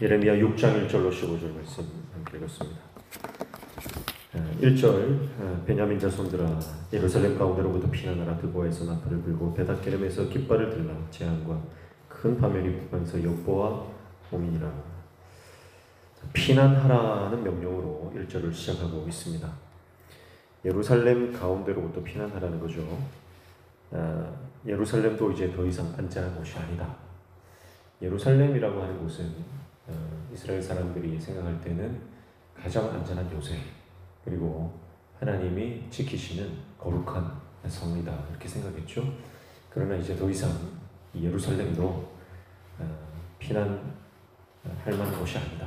예레미야 6장 1절로 15절 말씀 함께 읽었습니다. 1절 베냐민 자손들아 예루살렘 가운데로부터 피난하라. 드보아에서 나팔을 불고 베닷게렘에서 깃발을 들라. 재앙과 큰 파멸이 북방에서 여호와 오미니라. 피난하라는 명령으로 1절을 시작하고 있습니다. 예루살렘 가운데로부터 피난하라는 거죠. 예루살렘도 이제 더 이상 안전한 곳이 아니다. 예루살렘이라고 하는 곳은 이스라엘 사람들이 생각할 때는 가장 안전한 요새, 그리고 하나님이 지키시는 거룩한 성이다 이렇게 생각했죠. 그러나 이제 더 이상 이 예루살렘도 피난할 만한 곳이 아니다.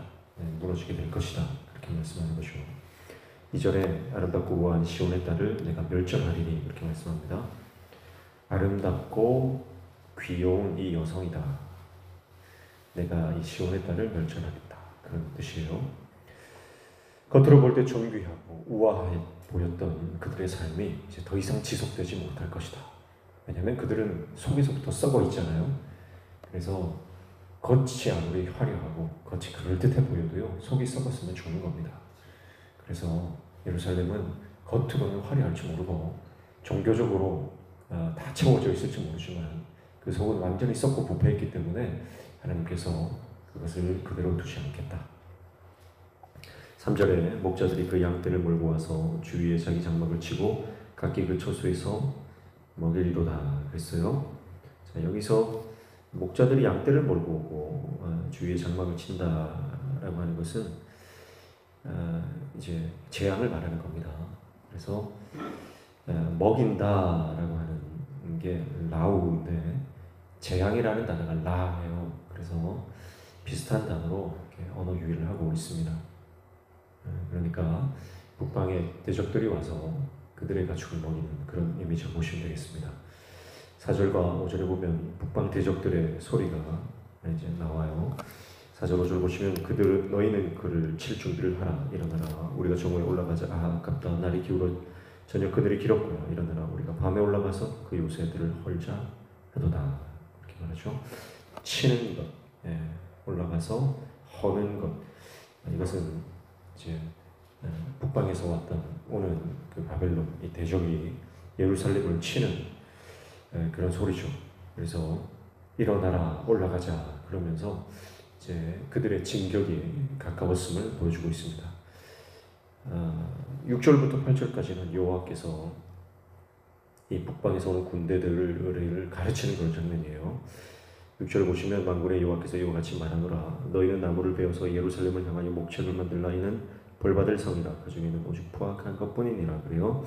무너지게 될 것이다. 그렇게 말씀하는 것이죠. 2절에 아름답고 우아한 시온의 딸을 내가 멸절하리니 이렇게 말씀합니다. 아름답고 귀여운 이 여성이다. 내가 이 시온의 딸을 멸절하겠다. 그런 뜻이에요. 겉으로 볼 때 존귀하고 우아해 보였던 그들의 삶이 이제 더 이상 지속되지 못할 것이다. 왜냐하면 그들은 속에서부터 썩어 있잖아요. 그래서 겉이 아무리 화려하고 겉이 그럴듯해 보여도요, 속이 썩었으면 죽는 겁니다. 그래서 예루살렘은 겉으로는 화려할지 모르고 종교적으로 다 채워져 있을지 모르지만 그 속은 완전히 썩고 부패했기 때문에 하나님께서 그것을 그대로 두지 않겠다. 3절에 목자들이 그 양떼를 몰고 와서 주위에 자기 장막을 치고 각기 그 처소에서 먹이리로다 그랬어요. 자, 여기서 목자들이 양떼를 몰고 오고 주위에 장막을 친다라고 하는 것은 이제 재앙을 말하는 겁니다. 그래서 먹인다라고 하는 게 라우인데 재앙이라는 단어가 라예요. 그래서 비슷한 단어로 이렇게 언어 유희를 하고 있습니다. 그러니까 북방의 대적들이 와서 그들의 가축을 먹이는 그런 이미지를 보시면 되겠습니다. 4절과 5절에 보면 북방 대적들의 소리가 이제 나와요. 4절 5절 보시면 그들은 너희는 그를 칠 준비를 하라. 일어나라. 우리가 정오에 올라가자. 아깝다. 날이 기울어 저녁 그들이 길었구나. 일어나라. 우리가 밤에 올라가서 그 요새들을 헐자 하도다. 이렇게 말하죠. 치는 것, 올라가서 허는 것. 이것은 이제 북방에서 왔던 오는 그 바벨론 이 대적이 예루살렘을 치는 그런 소리죠. 그래서 일어나라, 올라가자 그러면서 이제 그들의 진격이 가까웠음을 보여주고 있습니다. 6절부터 8절까지는 여호와께서 이 북방에서 오는 군대들을 가르치는 그런 장면이에요. 6절 보시면 만군의 여호와께서 이와 같이 말하노라. 너희는 나무를 베어서 예루살렘을 향하여 목책을 만들라. 이는 벌받을 성이라. 그 중에는 오직 포악한 것뿐이니라. 그래요.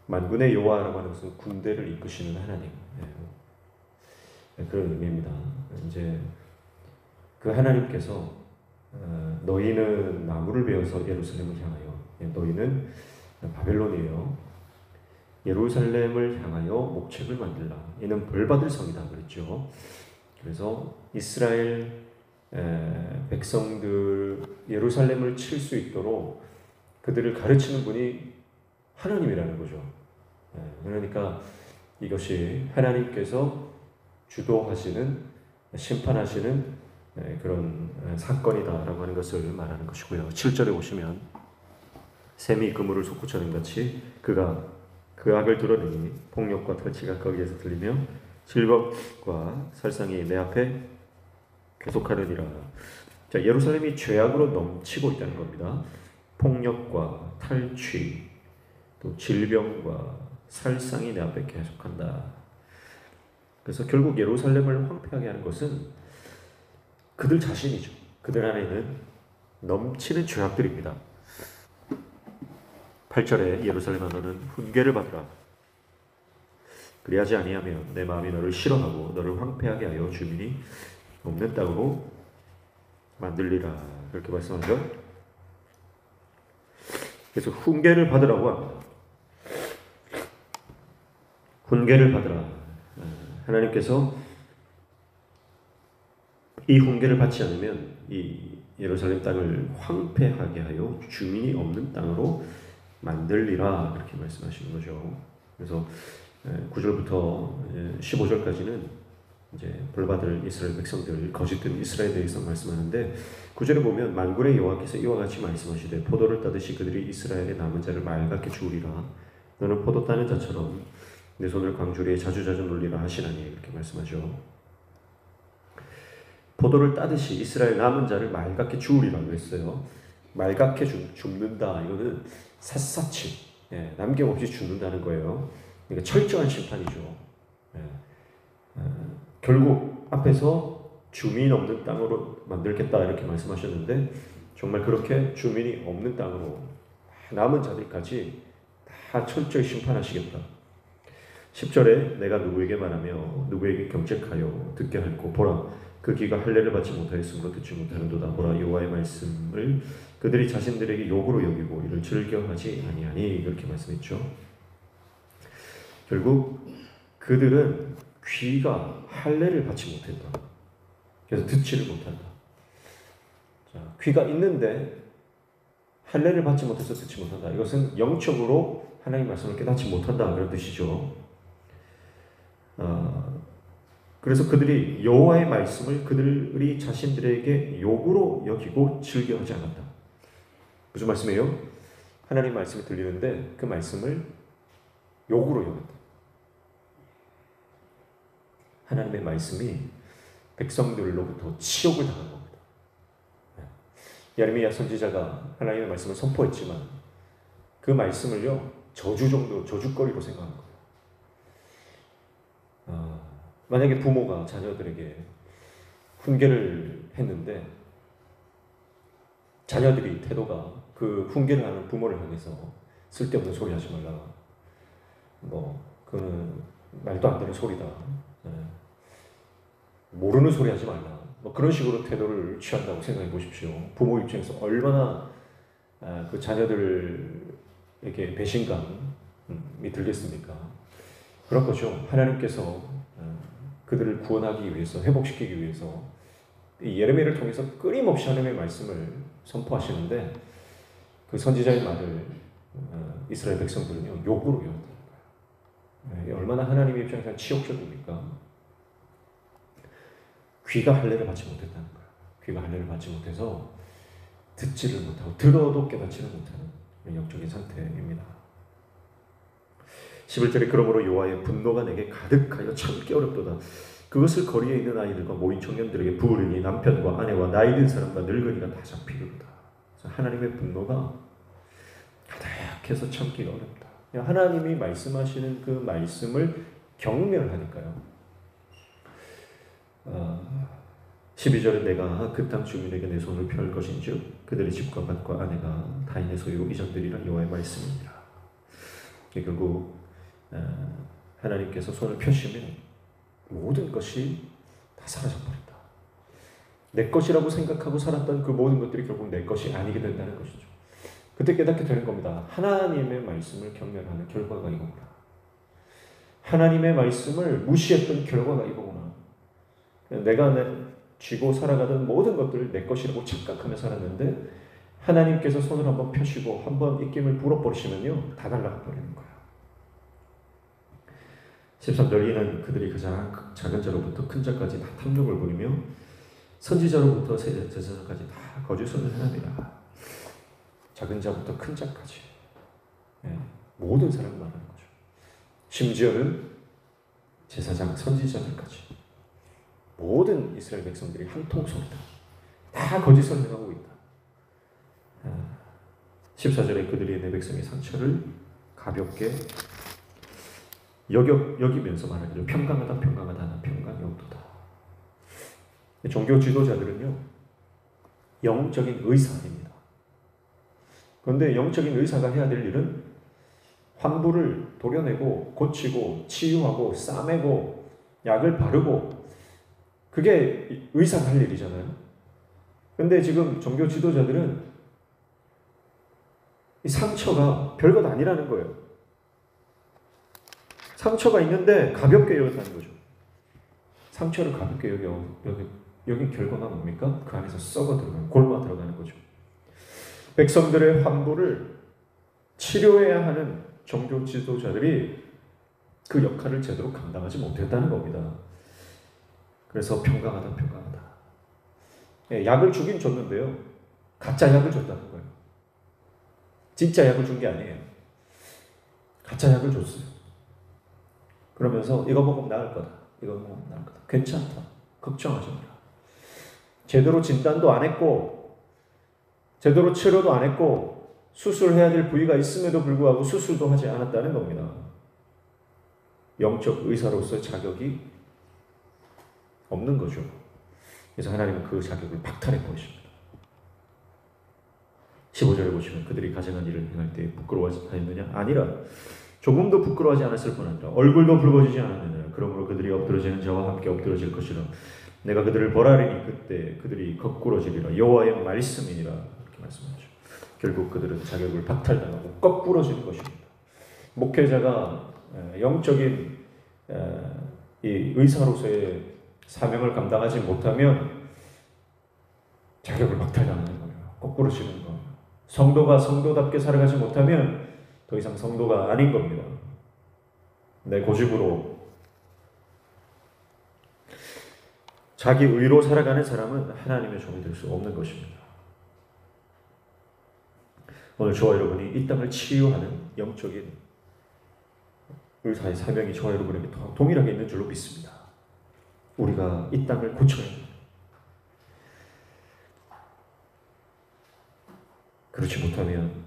만군의 여호와라고 하는 것은 군대를 이끄시는 하나님, 그런 의미입니다. 이제 그 하나님께서 너희는 나무를 베어서 예루살렘을 향하여, 너희는 바벨론이에요. 예루살렘을 향하여 목책을 만들라. 이는 벌받을 성이다 그랬죠. 그래서 이스라엘 백성들 예루살렘을 칠 수 있도록 그들을 가르치는 분이 하나님이라는 거죠. 그러니까 이것이 하나님께서 주도하시는 심판하시는 그런 사건이다라고 하는 것을 말하는 것이고요. 7절에 보시면 샘이 그물을 솟구쳐낸 같이 그가 그 악을 드러내니 폭력과 탈취가 거기에서 들리며 질병과 살상이 내 앞에 계속하느니라. 자, 예루살렘이 죄악으로 넘치고 있다는 겁니다. 폭력과 탈취, 또 질병과 살상이 내 앞에 계속한다. 그래서 결국 예루살렘을 황폐하게 하는 것은 그들 자신이죠. 그들 안에는 넘치는 죄악들입니다. 8절에 예루살렘아 너는 훈계를 받으라. 그리하지 아니하면 내 마음이 너를 싫어하고 너를 황폐하게 하여 주민이 없는 땅으로 만들리라. 그렇게 말씀하죠. 그래서 훈계를 받으라고 합니다. 훈계를 받으라. 하나님께서 이 훈계를 받지 않으면 이 예루살렘 땅을 황폐하게 하여 주민이 없는 땅으로 만들리라. 그렇게 말씀하시는 거죠. 그래서 9절부터 15절까지는 이제 벌받을 이스라엘 백성들, 거짓된 이스라엘에 대해서 말씀하는데 9절에 보면 만군의 여호와께서 이와 같이 말씀하시되 포도를 따듯이 그들이 이스라엘의 남은 자를 맑게 주우리라. 너는 포도 따는 자처럼 내 손을 광주리에 자주자주 놀리라 하시나니 이렇게 말씀하죠. 포도를 따듯이 이스라엘 남은 자를 맑게 주우리라고 했어요. 맑게 줍는다. 이거는 샅샅이 남김없이 줍는다는 거예요. 그러니까 철저한 심판이죠. 결국 앞에서 주민 없는 땅으로 만들겠다 이렇게 말씀하셨는데 정말 그렇게 주민이 없는 땅으로 남은 자들까지 다 철저히 심판하시겠다. 10절에 내가 누구에게 말하며 누구에게 경책하여 듣게 할고 보라 그 귀가 할례를 받지 못하였으므로 듣지 못하는도다. 보라 여호와의 말씀을 그들이 자신들에게 욕으로 여기고 이를 즐겨하지 아니하니 이렇게 말씀했죠. 결국 그들은 귀가 할례를 받지 못했다. 그래서 듣지를 못한다. 자, 귀가 있는데 할례를 받지 못해서 듣지 못한다. 이것은 영적으로 하나님의 말씀을 깨닫지 못한다 그런 뜻이죠. 그래서 그들이 여호와의 말씀을 그들이 자신들에게 욕으로 여기고 즐겨하지 않았다. 무슨 말씀이에요? 하나님 말씀이 들리는데 그 말씀을 욕으로 여겼다. 하나님의 말씀이 백성들로부터 치욕을 당한 겁니다. 예레미야 선지자가 하나님의 말씀을 선포했지만 그 말씀을요 저주 정도 저주거리로 생각한 거예요. 만약에 부모가 자녀들에게 훈계를 했는데 자녀들이 태도가 그 훈계를 하는 부모를 향해서 쓸데없는 소리 하지 말라. 그는 말도 안 되는 소리다. 모르는 소리 하지 말라. 그런 식으로 태도를 취한다고 생각해 보십시오. 부모 입장에서 얼마나 그 자녀들에게 배신감이 들겠습니까? 그런 거죠. 하나님께서 그들을 구원하기 위해서, 회복시키기 위해서 이 예레미야를 통해서 끊임없이 하나님의 말씀을 선포하시는데 그 선지자의 말을 이스라엘 백성들은요 욕으로 여겼다는 거예요. 얼마나 하나님의 입장에서 치욕적입니까? 귀가 할례를 받지 못했다는 거예요. 귀가 할례를 받지 못해서 듣지를 못하고 들어도 깨닫지를 못하는 영적인 상태입니다. 11절에 그러므로 여호와의 분노가 내게 가득하여 참기 어렵도다. 그것을 거리에 있는 아이들과 모인 청년들에게 부으리니 남편과 아내와 나이 든 사람과 늙은이가 다 잡히리로다. 하나님의 분노가 가득해서 참기가 어렵다. 하나님이 말씀하시는 그 말씀을 경멸하니까요. 12절에 내가 그 땅 주민에게 내 손을 펼 것인즉 그들의 집과 밭과 아내가 타인의 소유로 이전되리라. 여호와의 말씀입니다. 결국 하나님께서 손을 펴시면 모든 것이 다 사라져버린다. 내 것이라고 생각하고 살았던 그 모든 것들이 결국 내 것이 아니게 된다는 것이죠. 그때 깨닫게 되는 겁니다. 하나님의 말씀을 경멸하는 결과가 이거구나. 하나님의 말씀을 무시했던 결과가 이거구나. 내가 쥐고 살아가던 모든 것들을 내 것이라고 착각하며 살았는데 하나님께서 손을 한번 펴시고 한번 입김을 불어버리시면요 다 날아가 버리는 거예요. 13절 이는 그들이 가장 작은 자로부터 큰 자까지 다 탐욕을 부리며 선지자로부터 제사장까지 다 거짓선을 행하니라. 작은 자부터 큰 자까지 모든 사람을 말하는 거죠. 심지어는 제사장, 선지자들까지 모든 이스라엘 백성들이 한 통속이다. 다 거짓선을 행하고 있다. 14절에 그들이 내 백성의 상처를 가볍게 여기면서 말하기를 평강하다 나 평강이 없도다. 종교 지도자들은요 영적인 의사입니다. 그런데 영적인 의사가 해야 될 일은 환부를 도려내고 고치고 치유하고 싸매고 약을 바르고 그게 의사가 할 일이잖아요. 그런데 지금 종교 지도자들은 이 상처가 별것 아니라는 거예요. 상처가 있는데 가볍게 여겼다는 거죠. 상처를 가볍게 여긴 결과가 뭡니까? 그 안에서 썩어 들어가는, 골마 들어가는 거죠. 백성들의 환부를 치료해야 하는 종교 지도자들이 그 역할을 제대로 감당하지 못했다는 겁니다. 그래서 평강하다. 예, 약을 주긴 줬는데요. 가짜 약을 줬다는 거예요. 진짜 약을 준 게 아니에요. 가짜 약을 줬어요. 그러면서 이거 먹으면 나을 거다. 이거 먹으면 나을 거다. 괜찮다. 걱정하지 마라. 제대로 진단도 안 했고 제대로 치료도 안 했고 수술해야 될 부위가 있음에도 불구하고 수술도 하지 않았다는 겁니다. 영적 의사로서의 자격이 없는 거죠. 그래서 하나님은 그 자격을 박탈해 버리십니다. 15절에 보시면 그들이 가증한 일을 행할 때 부끄러워하지 않느냐? 아니라 조금도 부끄러워하지 않았을 뿐 아니라 얼굴도 붉어지지 않았느냐? 그러므로 그들이 엎드러지는 자와 함께 엎드러질 것이라. 내가 그들을 벌하리니 그때 그들이 거꾸러지리라. 여호와의 말씀이니라. 이렇게 말씀하죠. 결국 그들은 자격을 박탈당하고 거꾸러지는 것입니다. 목회자가 영적인 이 의사로서의 사명을 감당하지 못하면 자격을 박탈당하는 거예요. 거꾸러지는 거예요. 성도가 성도답게 살아가지 못하면 더 이상 성도가 아닌 겁니다. 내 고집으로 자기 의로 살아가는 사람은 하나님의 종이 될 수 없는 것입니다. 오늘 저와 여러분이 이 땅을 치유하는 영적인 의사의 사명이 저와 여러분에게 동일하게 있는 줄로 믿습니다. 우리가 이 땅을 고쳐야 합니다. 그렇지 못하면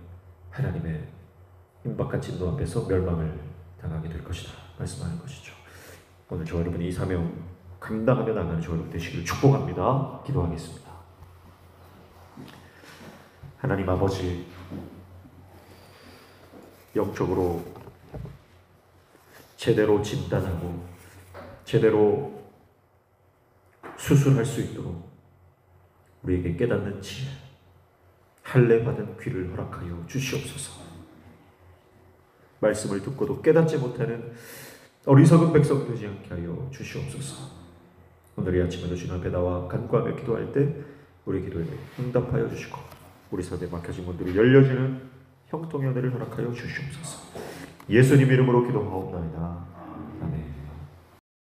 하나님의 임박한 진노 앞에서 멸망을 당하게 될 것이다 말씀하는 것이죠. 오늘 저와 여러분이 이 사명 감당하며 나가는 저와 여러분 되시기를 축복합니다. 기도하겠습니다. 하나님 아버지, 영적으로 제대로 진단하고 제대로 수술할 수 있도록 우리에게 깨닫는 지혜, 할례받은 귀를 허락하여 주시옵소서. 말씀을 듣고도 깨닫지 못하는 어리석은 백성 되지 않게 하여 주시옵소서. 오늘 이 아침에도 주님 앞에 나와 간구하며 기도할 때 우리 기도에 응답하여 주시고 우리 삶에 막혀진 문들이 열려지는 형통의 은혜를 허락하여 주시옵소서. 예수님 이름으로 기도하옵나이다.